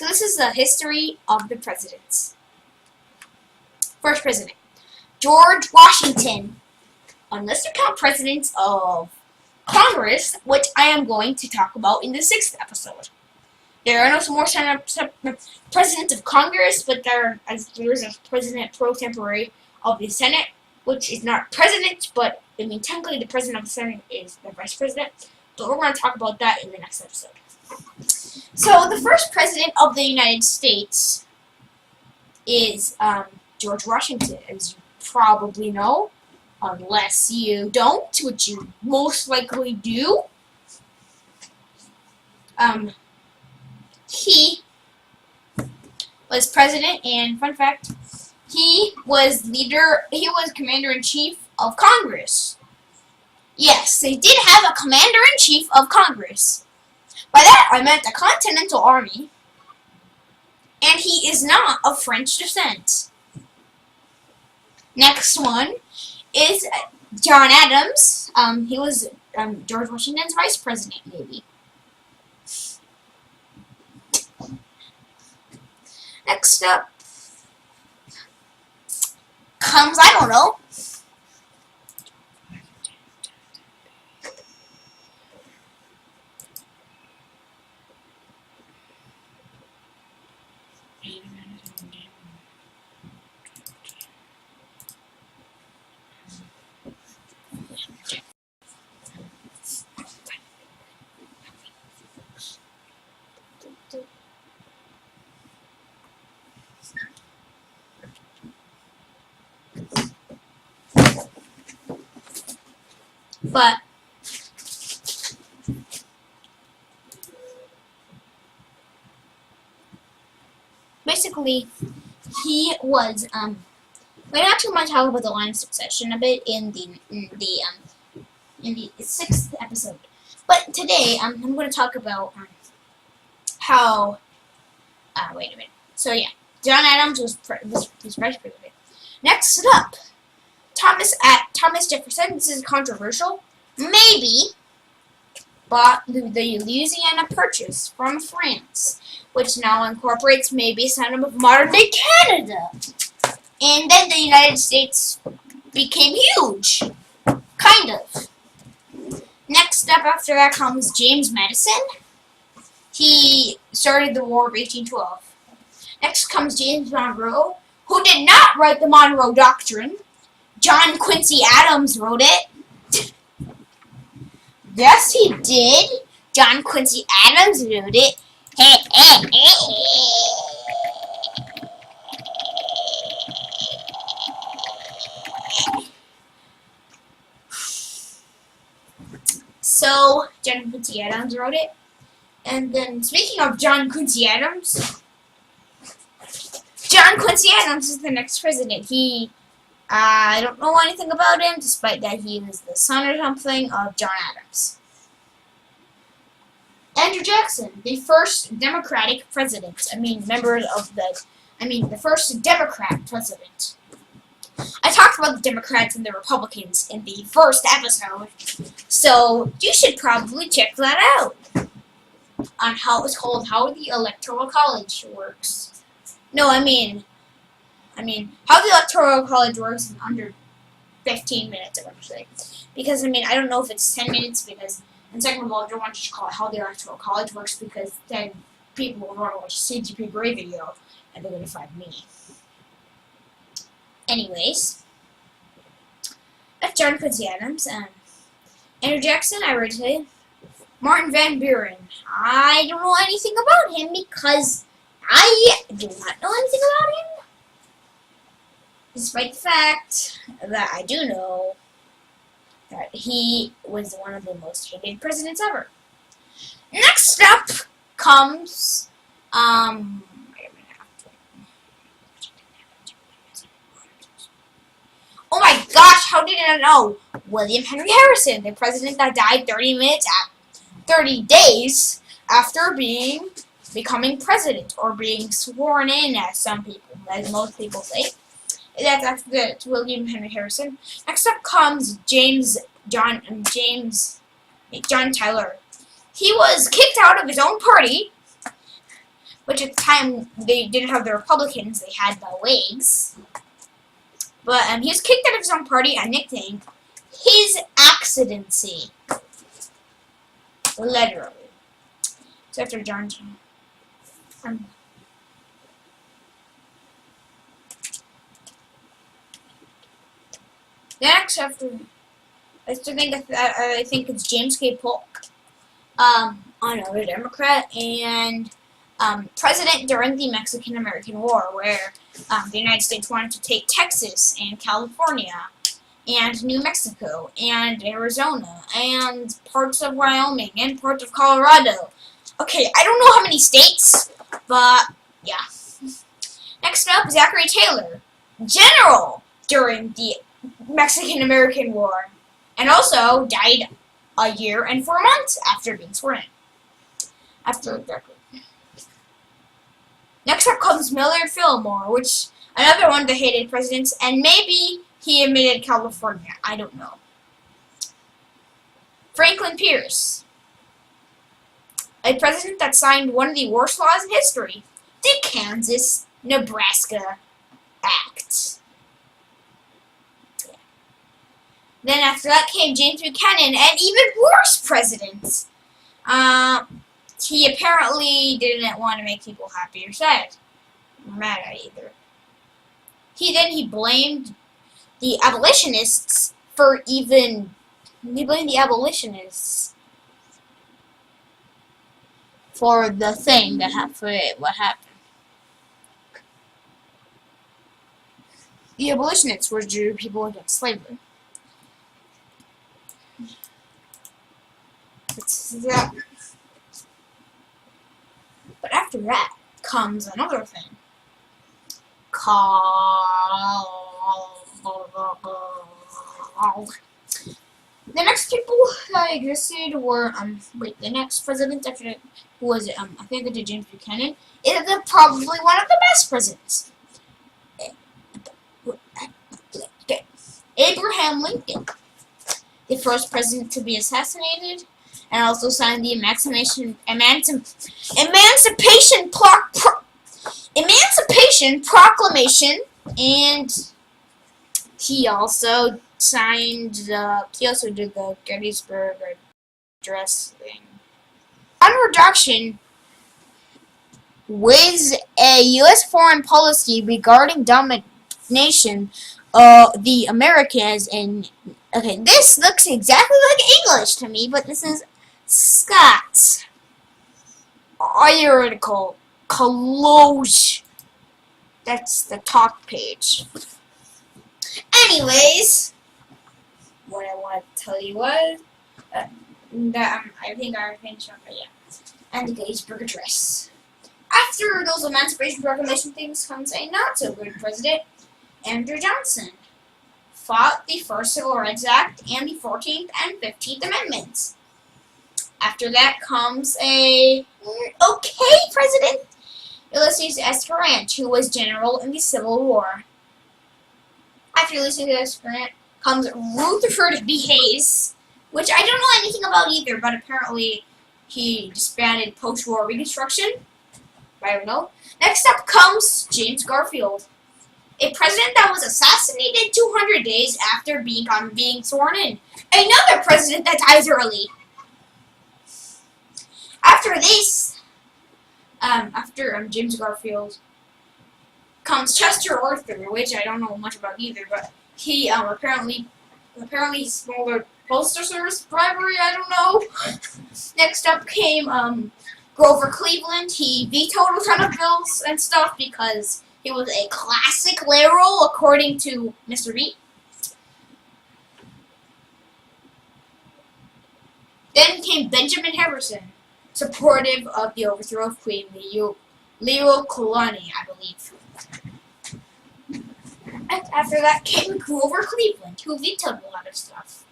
So this is the history of the presidents. First president, George Washington. Unless you count presidents of Congress, which I am going to talk about in the 6th episode. There are no more presidents of Congress, but there is a president pro tempore of the Senate, which is not president, but I mean technically the president of the Senate is the vice president. But we're going to talk about that in the next episode. So the first president of the United States is George Washington, as you probably know, unless you don't, which you most likely do. He was president, and fun fact, he was commander-in-chief of Congress. Yes, they did have a commander-in-chief of Congress. By that, I meant the Continental Army, and he is not of French descent. Next one is John Adams. He was George Washington's vice president, maybe. Next up comes, I don't know. But basically, he was we're not too much talk about the line of succession a bit in the 6th episode. But today I'm going to talk about how wait a minute. So yeah, John Adams was vice president. Next up, Thomas Jefferson. This is controversial, maybe, bought the Louisiana Purchase from France, which now incorporates maybe some of modern-day Canada. And then the United States became huge, kind of. Next up after that comes James Madison. He started the War of 1812. Next comes James Monroe, who did not write the Monroe Doctrine. John Quincy Adams wrote it. Yes, he did. John Quincy Adams wrote it. So, John Quincy Adams wrote it. And then, speaking of John Quincy Adams, John Quincy Adams is the next president. I don't know anything about him, despite that he was the son or something of John Adams. Andrew Jackson, the first Democratic president. The first Democrat president. I talked about the Democrats and the Republicans in the first episode, so you should probably check that out. On how it's called, how the Electoral College works. No, I mean, how the Electoral College works in under 15 minutes, I want to say. Because, I don't know if it's 10 minutes, because, and second of all, I don't want to just call it how the Electoral College works, because then people will want to watch a CGP Gray video, and they're going to find me. Anyways, that's John Quincy Adams. Andrew Jackson, I already said. Martin Van Buren. I don't know anything about him, because I do not know anything about him. Despite the fact that I do know that he was one of the most hated presidents ever. Next up comes, oh my gosh, how did I know? William Henry Harrison, the president that died 30 days after becoming president, or being sworn in, as most people say. That's William Henry Harrison. Next up comes John Tyler. He was kicked out of his own party which at the time they didn't have the Republicans, they had the Whigs. But he was kicked out of his own party and nicknamed his accidency. Literally. So after Johnson. Next, after I think it's James K. Polk, another Democrat and president during the Mexican-American War, where the United States wanted to take Texas and California and New Mexico and Arizona and parts of Wyoming and parts of Colorado. Okay, I don't know how many states, but yeah. Next up, Zachary Taylor, general during the Mexican-American War, and also died a year and 4 months after being sworn in. Next up comes Millard Fillmore, which another one of the hated presidents, and maybe he admitted California. I don't know. Franklin Pierce, a president that signed one of the worst laws in history, the Kansas-Nebraska Act. Then after that came James Buchanan, an even worse president. He apparently didn't want to make people happy or sad, or mad at either. He blamed the abolitionists for for the thing that happened. What happened? The abolitionists were people against slavery. But after that comes another thing. The next people that existed were the next president after that, who was I think it was James Buchanan, is probably one of the best presidents. Abraham Lincoln, the first president to be assassinated, and also signed the Emancipation Proclamation, and he also did the Gettysburg Address thing. On reduction was a U.S. foreign policy regarding domination of the Americas, and okay, this looks exactly like English to me, but this is Scots. Article Close. That's the talk page. Anyways, what I wanted to tell you was that I think I finished up, but yeah. And the Gettysburg Address. After those Emancipation Proclamation things comes a not so good president, Andrew Johnson. Fought the first Civil Rights Act and the 14th and 15th Amendments. After that comes a okay president, Ulysses S. Grant, who was general in the Civil War. After Ulysses S. Grant comes Rutherford B. Hayes, which I don't know anything about either, but apparently he disbanded post-war Reconstruction. I don't know. Next up comes James Garfield, a president that was assassinated 200 days after being sworn in. Another president that dies early. After this, after James Garfield, comes Chester Arthur, which I don't know much about either, but he apparently smaller postal service bribery. I don't know. Next up came Grover Cleveland. He vetoed a ton of bills and stuff because he was a classic liberal, according to Mr. B. Then came Benjamin Harrison, supportive of the overthrow of Queen Leo Colony, I believe. And after that came Grover Cleveland, who vetoed a lot of stuff.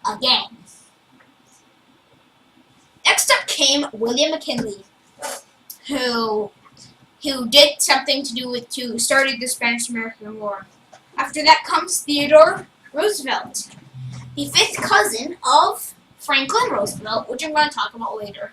Again. Next up came William McKinley, who did something to started the Spanish-American War. After that comes Theodore Roosevelt, the fifth cousin of Franklin Roosevelt, which I'm going to talk about later.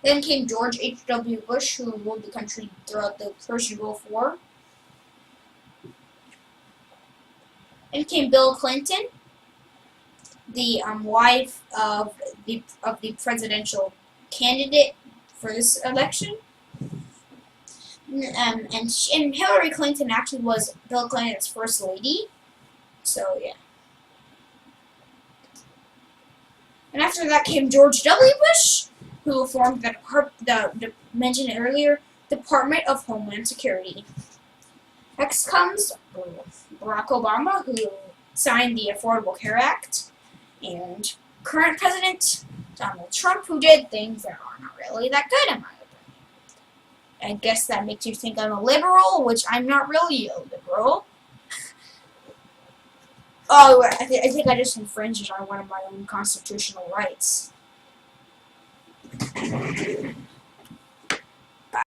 Then came George H.W. Bush, who ruled the country throughout the Persian Gulf War. Then came Bill Clinton, the wife of the presidential for this election. And Hillary Clinton actually was Bill Clinton's first lady. So yeah. And after that came George W. Bush, who formed the mentioned earlier Department of Homeland Security. Next comes Barack Obama, who signed the Affordable Care Act, and current President Donald Trump, who did things that are not really that good in my opinion. I guess that makes you think I'm a liberal, which I'm not really a liberal. Oh, I think I just infringed on one of my own constitutional rights.